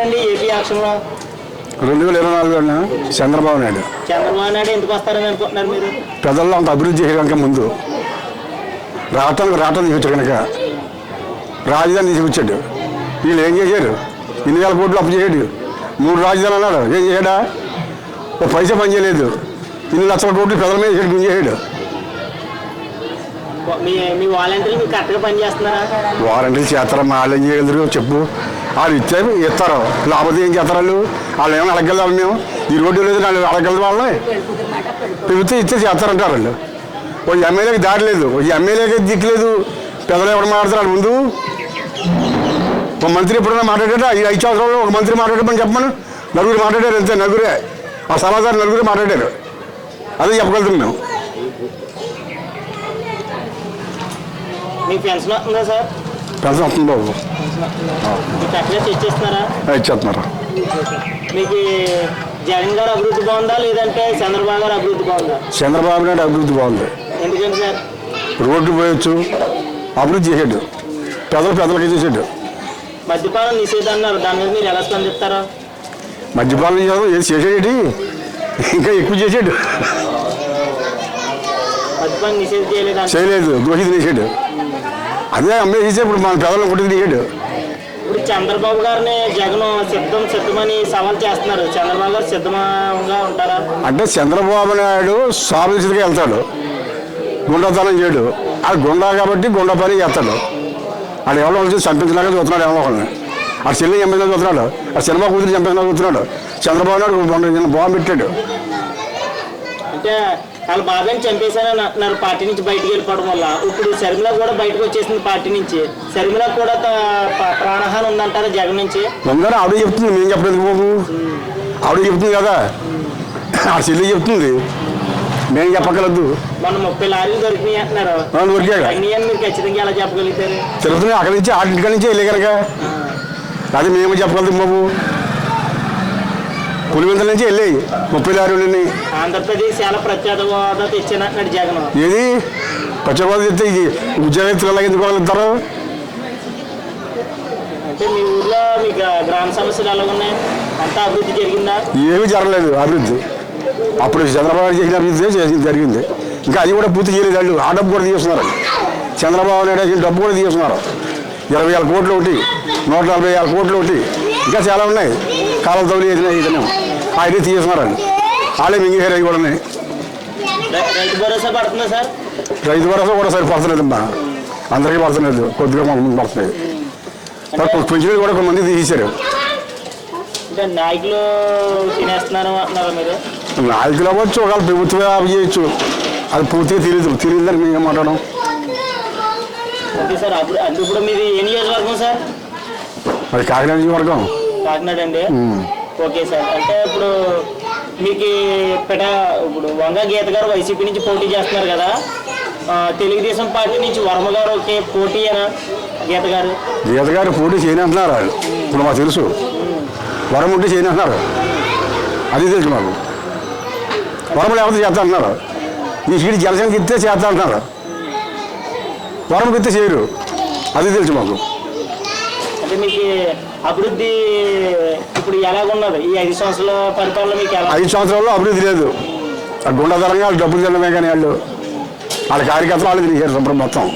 వస్తారండి ఏపీ ఎలక్షన్లో? 2024 చంద్రబాబు నాయుడు. చంద్రబాబు నాయుడు ఎందుకు వస్తారని అనుకుంటున్నారు మీరు? ప్రజల్లో అంత అభివృద్ధి చేయడానికి ముందు రావటం తీసుకొచ్చాడు కనుక రాజధాని తీసుకొచ్చాడు. వీళ్ళు ఏం చేశారు? 2,000 కోట్లు అప్పు చేయడు. 3 రాజధానులు అన్నాడు, ఏం చేయడా? ఒక పైసా పని చేయలేదు. 2 లక్షల కోట్లు ప్రజల మీద గుంజేసాడు. మీ వాలంటీర్లు మీకు కరెక్ట్గా పని చేస్తున్నారా? వారంటీలు చేస్తారమ్మా, వాళ్ళు ఏం చేయగలరు చెప్పు? వాళ్ళు ఇస్తారు, లేకపోతే ఏం చేస్తారు? వాళ్ళు ఏమైనా అడగగలరు? మేము ఈ రోడ్డు లేదు వాళ్ళు అడగగలరు. వాళ్ళని ప్రభుత్వం ఇస్తే చేస్తారంటారు వాళ్ళు. ఓ ఎమ్మెల్యేకి దారి లేదు, ఓ ఎమ్మెల్యేకి దిక్కులేదు. పెద్దలు ఎవరు మాట్లాడతారు ముందు? ఒక మంత్రి ఎప్పుడైనా మాట్లాడారు? 5 సంవత్సరాలు ఒక మంత్రి మాట్లాడమని చెప్పమని నలుగురు మాట్లాడారు, అంతే. నలుగురే, ఆ సలహాదారు నలుగురే మాట్లాడారు. అదే చెప్పగలుగుతాం మేము. మీకు పెన్షన్ వస్తుందా సార్? పెన్షన్ వస్తుంది బాబు. ఇచ్చేస్తున్నారా? మీకు జగన్ గారు అభివృద్ధి బాగుందా లేదంటే చంద్రబాబు గారు అభివృద్ధి బాగుందా? చంద్రబాబు నాయుడు అభివృద్ధి బాగుంది. ఎందుకంటే సార్ రోడ్డు పోయొచ్చు, అభివృద్ధి చేసాడు, పెద్దలకి చేసాడు. మద్యపానం నిషేధం అన్నారు, దాని మీద మీరు ఎలా స్పందిస్తారా? మద్యపానం ఏది చేసాడు, ఇంకా ఎక్కువ చేసాడు. మద్యపానం నిషేధం చేయలేదు, దోషి చేసాడు. అదే అమ్మేసి ఇప్పుడు మన పెద్దలను కొట్టి తీసాడు. ఇప్పుడు చంద్రబాబు గారిని జగన్ సిద్ధమని సవాల్ చేస్తున్నారు. చంద్రబాబు గారు సిద్ధంగా ఉంటారా? అంటే చంద్రబాబు నాయుడు సాధించగా వెళ్తాడు, గుండాతనం చేయడు. అది గుండా కాబట్టి గుండా పని చేస్తాడు. అది ఎవరో వచ్చి చంపించడానికి చూస్తున్నాడు, ఎవరో ఒకరిని. ఆ చెల్లి చంపించడానికి చూస్తున్నాడు, ఆ సినిమా కూతురు చంపించడానికి చూస్తున్నాడు. చంద్రబాబు నాయుడు బాంబు పెట్టాడు. అంటే వాళ్ళ బాబాయ్ని చంపేశారని అంటున్నారు పార్టీ నుంచి బయటకు వెళ్ళిపోవడం వల్ల. ఇప్పుడు శర్మిల కూడా బయటకు వచ్చేసింది పార్టీ నుంచి. శర్మిల కూడా ప్రాణహాని ఉందంటారా జగన్ నుంచి? ఉందని ఆవిడ చెప్తుంది, మేము చెప్పలేదు బాబు. ఆవిడ చెప్తుంది కదా, ఆ చెల్లి చెప్తుంది, మేము చెప్పగలదు. మన 30 లారీలు దొరికినాయి అంటున్నారు. మీరు ఖచ్చితంగా ఎలా చెప్పగలుగుతారు? తెలుస్తుంది, అక్కడి నుంచి ఆటింటి నుంచి వెళ్ళే కనుక అది మేము చెప్పగలుగుతాం బాబు. పులివెందుల నుంచి వెళ్ళాయి 30 లారీలు. ఆంధ్రప్రదేశ్ చాలా ప్రత్యేక హోదా తెచ్చానంటున్నాడు జగన్. ఏది ప్రత్యేక హోదా తెస్తే ఇది ఉద్యోగస్తులు ఎందుకు వెళ్తారు? అంటే మీ ఊర్లో మీ గ్రామ సమస్యలు ఎలా ఉన్నాయి? అంతా అభివృద్ధి జరిగిందా? ఏమీ జరగలేదు అభివృద్ధి. అప్పుడు చంద్రబాబు చేసిన అభివృద్ధి జరిగింది, ఇంకా అది కూడా పూర్తి చేయలేదు. వాళ్ళు ఆ డబ్బు కూడా తీస్తున్నారు. చంద్రబాబు నాయుడు డబ్బు కూడా తీస్తున్నారు. 20,000 కోట్లు ఒకటి, 140,000 కోట్లు ఒకటి, ఇంకా చాలా ఉన్నాయి. కాలం తౌలి ఇతనే ఆయన తీస్తున్నారు. వాళ్ళే మింగేసారు. అవి కూడా ఉన్నాయి. రైతు భరోసా పడుతుందా సార్? రైతు భరోసా కూడా సరి పడుతులేదమ్మా, అందరికీ పడుతులేదు, కొద్దిగా కొంతమంది పడుతున్నాయి. పెన్షన్ కూడా కొంతమంది తీసేశారు. నాయకులు తినేస్తున్నారు అంటున్నారా మీరు? నాయకులు అవ్వచ్చు, ఒకవేళ ప్రభుత్వమే అవి చేయొచ్చు. అది పూర్తిగా తెలియదని మేము మాట్లాడడం. Okay sir. అంటే ఇప్పుడు మీది ఏ నియోజకవర్గం సార్? అది కాకినాడ నియోజకవర్గం. కాకినాడ అండి. Okay sir. అంటే ఇప్పుడు మీకు ఇప్పుడు వంగ గీత గారు వైసీపీ నుంచి పోటీ చేస్తున్నారు కదా, తెలుగుదేశం పార్టీ నుంచి వర్మ గారు ఓకే పోటీ అయినా గీత గారు పోటీ చేయనంటున్నారు వాళ్ళు. ఇప్పుడు మాకు తెలుసు, వరం ఉంటే చేయనంటున్నారు, అది తెలుసు మాకు. వరం లేకపోతే చేస్తా అంటున్నారు. ఈ సీటు జనసేనకి ఇస్తే చేస్తా అంటున్నారు, వరంకి ఇస్తే చేయరు, అది తెలుసు మాకు. అంటే మీకు అభివృద్ధి ఇప్పుడు ఎలాగున్నది ఈ 5 సంవత్సరాల పరిపాలన? మీకు 5 సంవత్సరాల్లో అభివృద్ధి లేదు. గుండాధరంగా వాళ్ళు డబ్బులు తినడమే కానీ వాళ్ళ కార్యకర్తలు వాళ్ళు తిరిగారు మొత్తం.